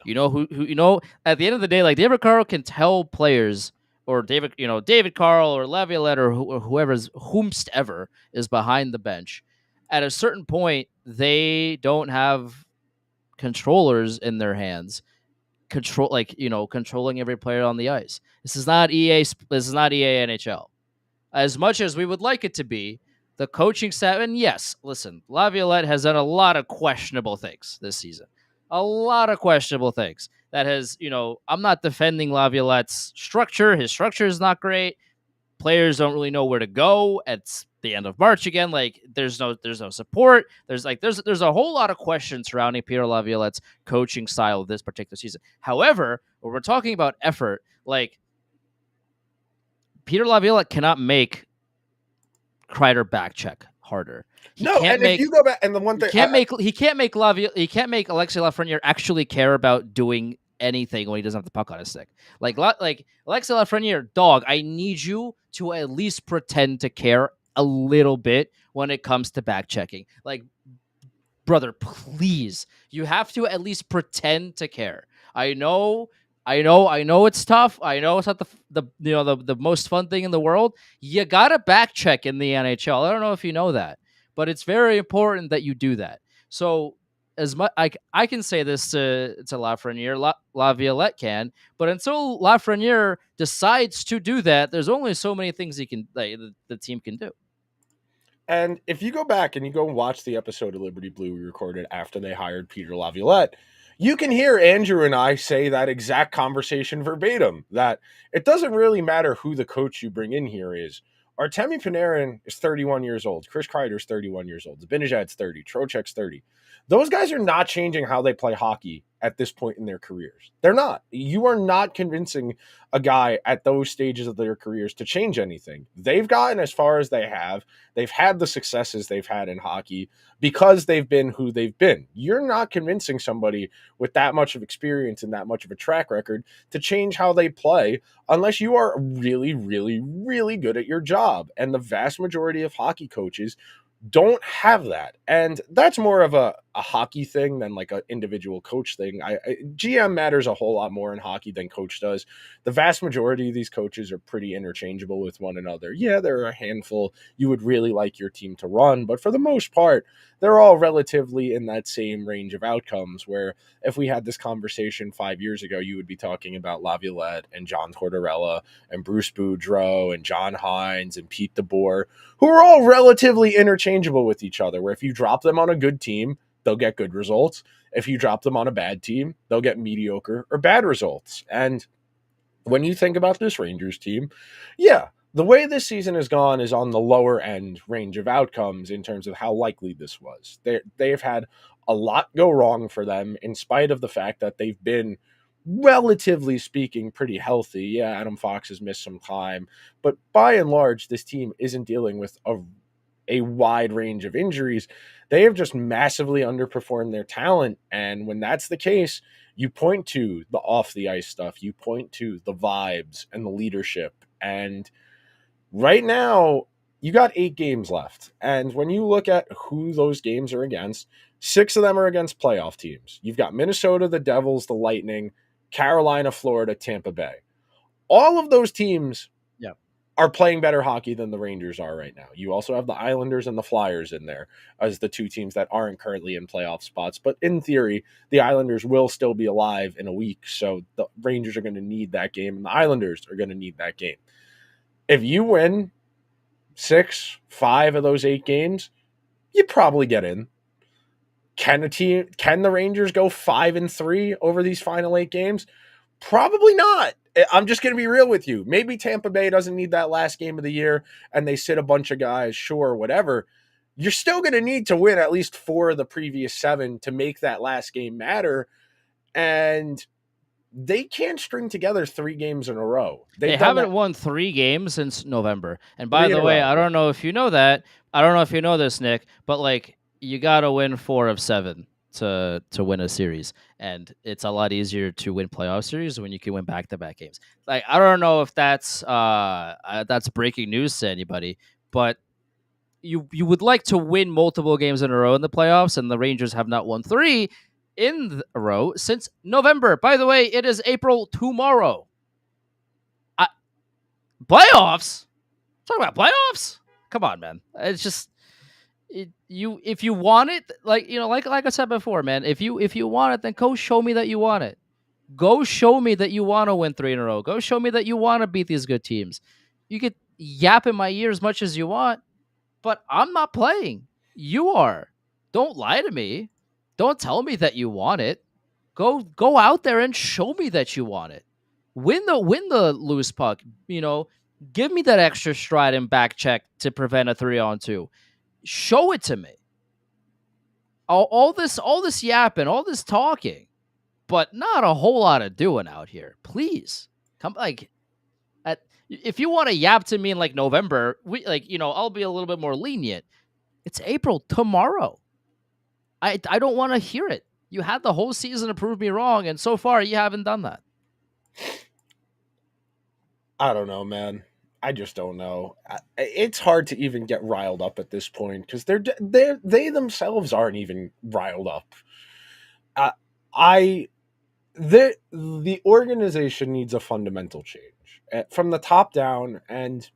You know who you know, at the end of the day, like, David Carl can tell players, or David Carl or Laviolette or whoever's whomstever is behind the bench. At a certain point, they don't have controllers in their hands, controlling every player on the ice. This is not EA. This is not EA NHL. As much as we would like it to be, the coaching staff, and yes, listen, Laviolette has done a lot of questionable things this season. A lot of questionable things. That has, I'm not defending Laviolette's structure. His structure is not great. Players don't really know where to go. It's the end of March again. Like there's no support. There's a whole lot of questions surrounding Peter Laviolette's coaching style this particular season. However, when we're talking about effort, like Peter Laviolette cannot make Kreider back check harder. He No, can't and if make you go back, and the one he thing can't make he can't make he can't make Alexei Lafreniere actually care about doing anything when he doesn't have the puck on his stick. Like Alexei Lafreniere, dog, I need you to at least pretend to care a little bit when it comes to back checking. Like, brother, please, you have to at least pretend to care. I know it's tough. I know it's not the most fun thing in the world. You gotta back check in the NHL. I don't know if you know that, but it's very important that you do that. So as much I can say this to Lafreniere, Laviolette can, but until Lafreniere decides to do that, there's only so many things he can the team can do. And if you go back and you go and watch the episode of Liberty Blue we recorded after they hired Peter Laviolette, you can hear Andrew and I say that exact conversation verbatim, that it doesn't really matter who the coach you bring in here is. Artemi Panarin is 31 years old. Chris Kreider is 31 years old. Zibanejad's 30. Trocheck's 30. Those guys are not changing how they play hockey at this point in their careers. They're not. You are not convincing a guy at those stages of their careers to change anything. They've gotten as far as they have. They've had the successes they've had in hockey because they've been who they've been. You're not convincing somebody with that much of experience and that much of a track record to change how they play unless you are really, really, really good at your job. And the vast majority of hockey coaches don't have that. And that's more of a hockey thing than like an individual coach thing. GM matters a whole lot more in hockey than coach does. The vast majority of these coaches are pretty interchangeable with one another. Yeah, there are a handful you would really like your team to run, but for the most part, they're all relatively in that same range of outcomes, where if we had this conversation 5 years ago, you would be talking about Laviolette and John Tortorella and Bruce Boudreau and John Hines and Pete DeBoer, who are all relatively interchangeable with each other, where if you drop them on a good team, they'll get good results. If you drop them on a bad team, they'll get mediocre or bad results. And when you think about this Rangers team, yeah, the way this season has gone is on the lower end range of outcomes in terms of how likely this was. They've had a lot go wrong for them, in spite of the fact that they've been, relatively speaking, pretty healthy. Yeah, Adam Fox has missed some time, but by and large, this team isn't dealing with a wide range of injuries. They have just massively underperformed their talent. And when that's the case, you point to the off the ice stuff, you point to the vibes and the leadership. And right now, you got 8 games left. And when you look at who those games are against, 6 of them are against playoff teams. You've got Minnesota, the Devils, the Lightning, Carolina, Florida, Tampa Bay. All of those teams Yeah. are playing better hockey than the Rangers are right now. You also have the Islanders and the Flyers in there as the 2 teams that aren't currently in playoff spots. But in theory, the Islanders will still be alive in a week. So the Rangers are going to need that game, and the Islanders are going to need that game. If you win 5 of those 8 games, you probably get in. Can the Rangers go 5-3 over these final 8 games? Probably not. I'm just going to be real with you. Maybe Tampa Bay doesn't need that last game of the year and they sit a bunch of guys, sure, whatever. You're still going to need to win at least 4 of the previous 7 to make that last game matter. And they can't string together 3 games in a row. They haven't won 3 games since November. And by 3 in the a way, row. I don't know if you know that. I don't know if you know this, Nick, but like you got to win 4 of 7 to win a series, and it's a lot easier to win playoff series when you can win back-to-back games. Like I don't know if that's breaking news to anybody, but you would like to win multiple games in a row in the playoffs, and the Rangers have not won 3 in a row since November. By the way, it is April tomorrow. Playoffs? Talk about playoffs? Come on, man. It's just if you want it, like I said before, man. If you want it, then go show me that you want it. Go show me that you want to win 3 in a row. Go show me that you want to beat these good teams. You could yap in my ear as much as you want, but I'm not playing. You are. Don't lie to me. Don't tell me that you want it. Go out there and show me that you want it. Win the loose puck. Give me that extra stride and back check to prevent a 3-on-2. Show it to me. All this yapping, all this talking, but not a whole lot of doing out here. Please come like at, if you want to yap to me in like November, I'll be a little bit more lenient. It's April tomorrow. I don't want to hear it. You had the whole season to prove me wrong, and so far you haven't done that. I don't know, man. I just don't know. It's hard to even get riled up at this point because they themselves aren't even riled up. Uh, I the organization needs a fundamental change from the top down, and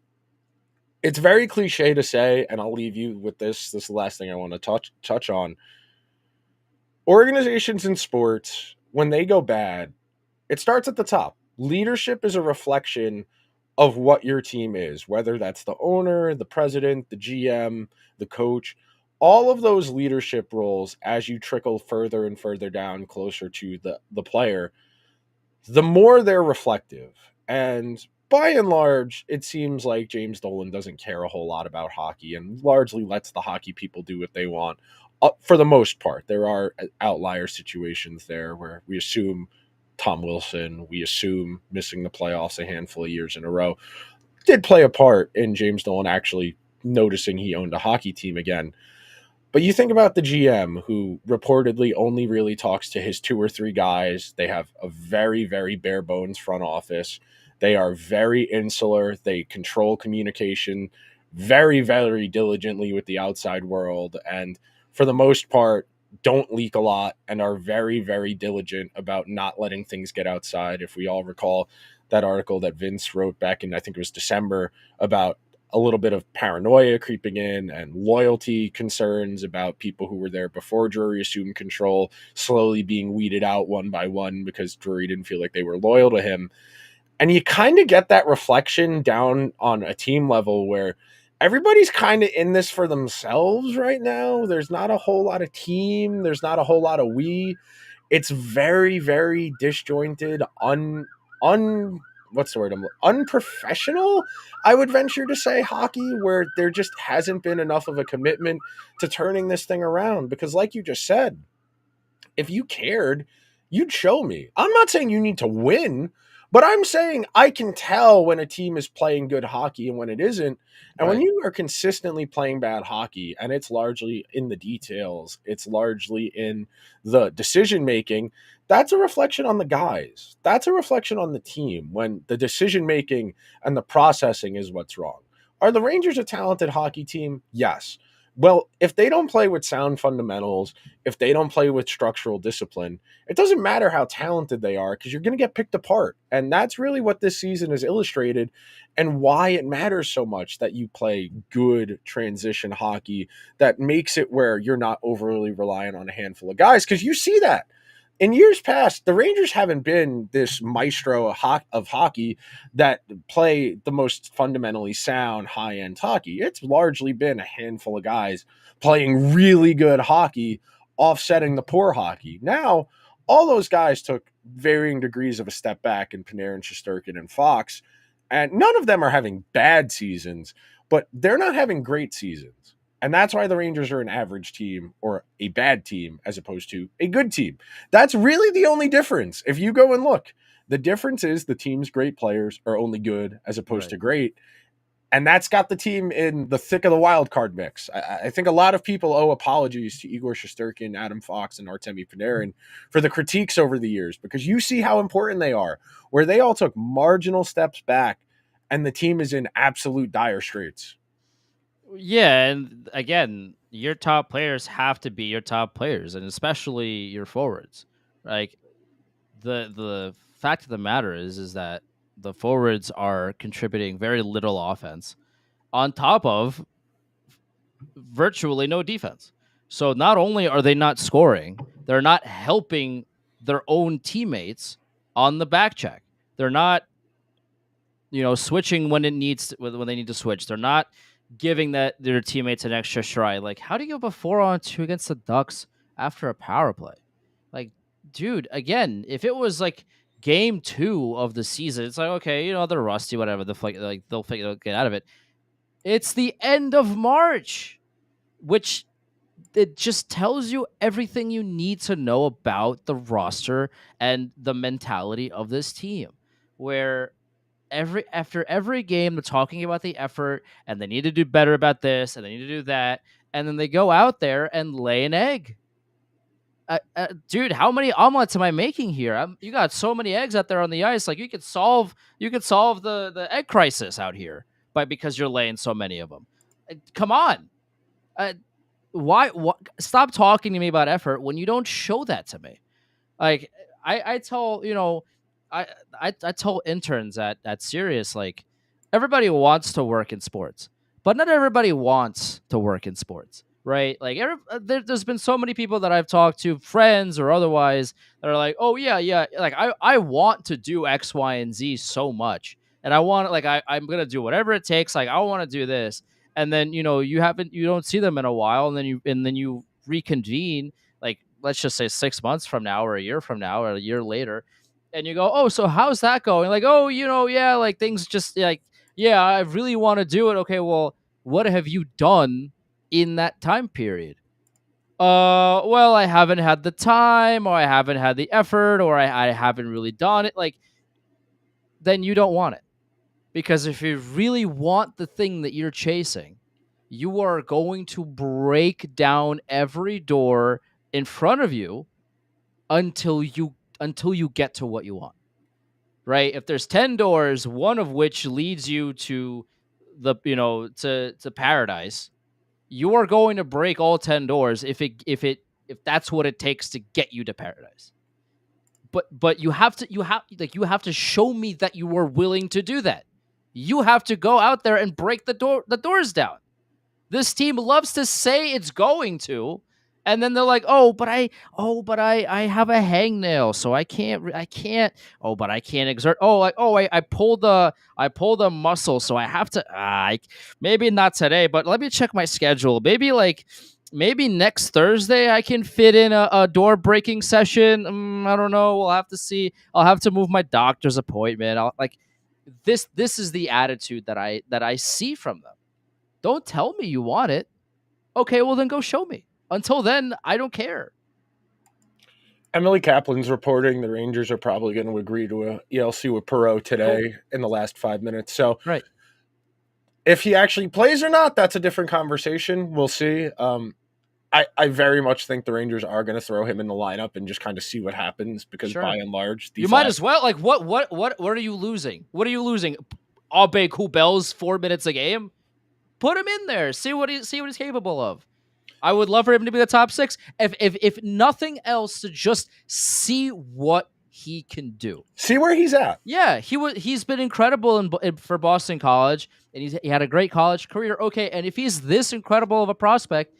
it's very cliche to say. And I'll leave you with this. This is the last thing I want to touch on. Organizations in sports, when they go bad, it starts at the top. Leadership is a reflection of what your team is, whether that's the owner, the president, the GM, the coach, all of those leadership roles as you trickle further and further down closer to the player, the more they're reflective. And by and large, it seems like James Dolan doesn't care a whole lot about hockey and largely lets the hockey people do what they want. For the most part, there are outlier situations there where we assume Tom Wilson, we assume missing the playoffs a handful of years in a row, did play a part in James Dolan actually noticing he owned a hockey team again. But you think about the GM who reportedly only really talks to his two or three guys. They have a very, very bare bones front office. They are very insular. They control communication very, very diligently with the outside world. And for the most part, don't leak a lot and are very, very diligent about not letting things get outside. If we all recall that article that Vince wrote back in, I think it was December, about a little bit of paranoia creeping in and loyalty concerns about people who were there before Drury assumed control, slowly being weeded out one by one because Drury didn't feel like they were loyal to him. And you kind of get that reflection down on a team level where everybody's kind of in this for themselves right now. There's not a whole lot of team, there's not a whole lot of we. It's very, very disjointed, un what's the word? Unprofessional, I would venture to say, hockey, where there just hasn't been enough of a commitment to turning this thing around. Because, like you just said, if you cared, you'd show me. I'm not saying you need to win, but I'm saying I can tell when a team is playing good hockey and when it isn't. And when Right. you are consistently playing bad hockey, and it's largely in the details, it's largely in the decision making, that's a reflection on the guys. That's a reflection on the team when the decision making and the processing is what's wrong. Are the Rangers a talented hockey team? Yes. Well, if they don't play with sound fundamentals, if they don't play with structural discipline, it doesn't matter how talented they are because you're going to get picked apart. And that's really what this season has illustrated and why it matters so much that you play good transition hockey that makes it where you're not overly reliant on a handful of guys because you see that. In years past, the Rangers haven't been this maestro of hockey that play the most fundamentally sound high end hockey. It's largely been a handful of guys playing really good hockey, offsetting the poor hockey. Now, all those guys took varying degrees of a step back in Panarin, Shesterkin, and Fox, and none of them are having bad seasons, but they're not having great seasons. And that's why the Rangers are an average team or a bad team as opposed to a good team. That's really the only difference. If you go and look, the difference is the team's great players are only good as opposed Right. to great. And that's got the team in the thick of the wild card mix. I think a lot of people owe apologies to Igor Shesterkin, Adam Fox, and Artemi Panarin for the critiques over the years because you see how important they are, where they all took marginal steps back and the team is in absolute dire straits. Yeah, and again, your top players have to be your top players, and especially your forwards. Like the fact of the matter is that the forwards are contributing very little offense on top of virtually no defense. So not only are they not scoring, they're not helping their own teammates on the back check. They're not, switching when it needs to, when they need to switch. They're not giving their teammates an extra try. Like, how do you go a 4-on-2 against the Ducks after a power play? Like, dude, again, if it was like Game 2 of the season, it's like, okay, they're rusty, whatever. They'll get out of it. It's the end of March, which it just tells you everything you need to know about the roster and the mentality of this team. Where after every game they're talking about the effort and they need to do better about this and they need to do that, and then they go out there and lay an egg. Dude, how many omelets am I making here? You got so many eggs out there on the ice. Like, you could solve the egg crisis out here because you're laying so many of them. Come on. uh, why stop talking to me about effort when you don't show that to me. Like, I tell I, I tell interns at Sirius, like, everybody wants to work in sports, but not everybody wants to work in sports, right? Like, there's been so many people that I've talked to, friends or otherwise, that are like, oh yeah, like, I want to do X, Y, and Z so much, and I want, like, I'm gonna do whatever it takes. Like, I want to do this, and then you don't see them in a while, and then you reconvene, like, let's just say 6 months from now or a year from now or a year later, and you go, oh, so how's that going? Like, oh, yeah, like, things just like, yeah, I really want to do it. Okay, well, what have you done in that time period? Well, I haven't had the time, or I haven't had the effort, or I haven't really done it. Like, then you don't want it. Because if you really want the thing that you're chasing, you are going to break down every door in front of you until you get to what you want. Right? If there's 10 doors, one of which leads you to to paradise, you are going to break all 10 doors if that's what it takes to get you to paradise. But you have to show me that you were willing to do that. You have to go out there and break the doors down. This team loves to say it's going to, and then they're like, I have a hangnail, so I can't. Oh, but I can't exert. Oh, like, I pulled a muscle, so I have to. Maybe not today, but let me check my schedule. Maybe next Thursday I can fit in a door breaking session. I don't know. We'll have to see. I'll have to move my doctor's appointment. This is the attitude that I see from them. Don't tell me you want it. Okay, well, then go show me. Until then, I don't care. Emily Kaplan's reporting the Rangers are probably going to agree to a ELC with Perot Cool. today in the last 5 minutes. So Right. if he actually plays or not, that's a different conversation. We'll see. I very much think the Rangers are going to throw him in the lineup and just kind of see what happens, because by Sure. and large, You these might last as well. Like, what are you losing? What are you losing? Abe Kubel's 4 minutes a game? Put him in there. See what he's capable of. I would love for him to be the top six. If nothing else, to just see what he can do. see where he's at. Yeah, he's been incredible for Boston College, and he had a great college career. Okay, and if he's this incredible of a prospect,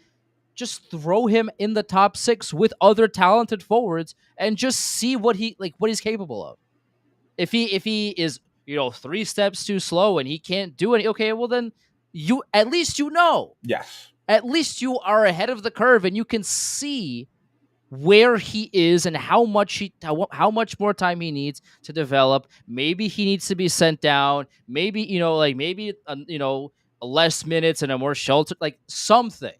just throw him in the top six with other talented forwards and just see what he's capable of. If he is 3 steps too slow and he can't do it, okay, well, then you at least Yes. at least you are ahead of the curve and you can see where he is and how much more time he needs to develop. Maybe he needs to be sent down. Maybe less minutes and a more sheltered, like, something.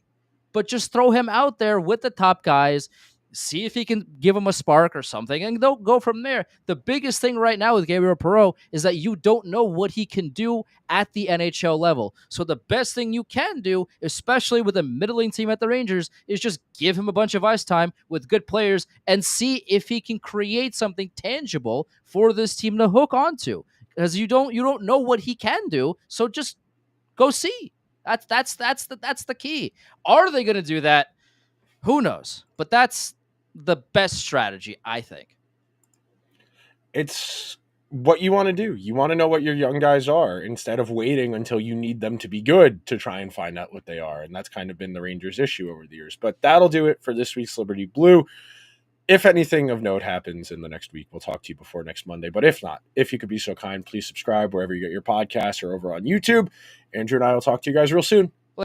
But just throw him out there with the top guys. See if he can give him a spark or something, and they'll go from there. The biggest thing right now with Gabriel Perreault is that you don't know what he can do at the NHL level. So the best thing you can do, especially with a middling team at the Rangers, is just give him a bunch of ice time with good players and see if he can create something tangible for this team to hook onto. Because you don't know what he can do, so just go see. That's the key. Are they going to do that? Who knows? But that's the best strategy, I think. It's what you want to do. You want to know what your young guys are instead of waiting until you need them to be good to try and find out what they are. And that's kind of been the Rangers' issue over the years. But that'll do it for this week's Liberty Blue. If anything of note happens in the next week, we'll talk to you before next Monday. But if not, if you could be so kind, please subscribe wherever you get your podcasts or over on YouTube. Andrew and I will talk to you guys real soon.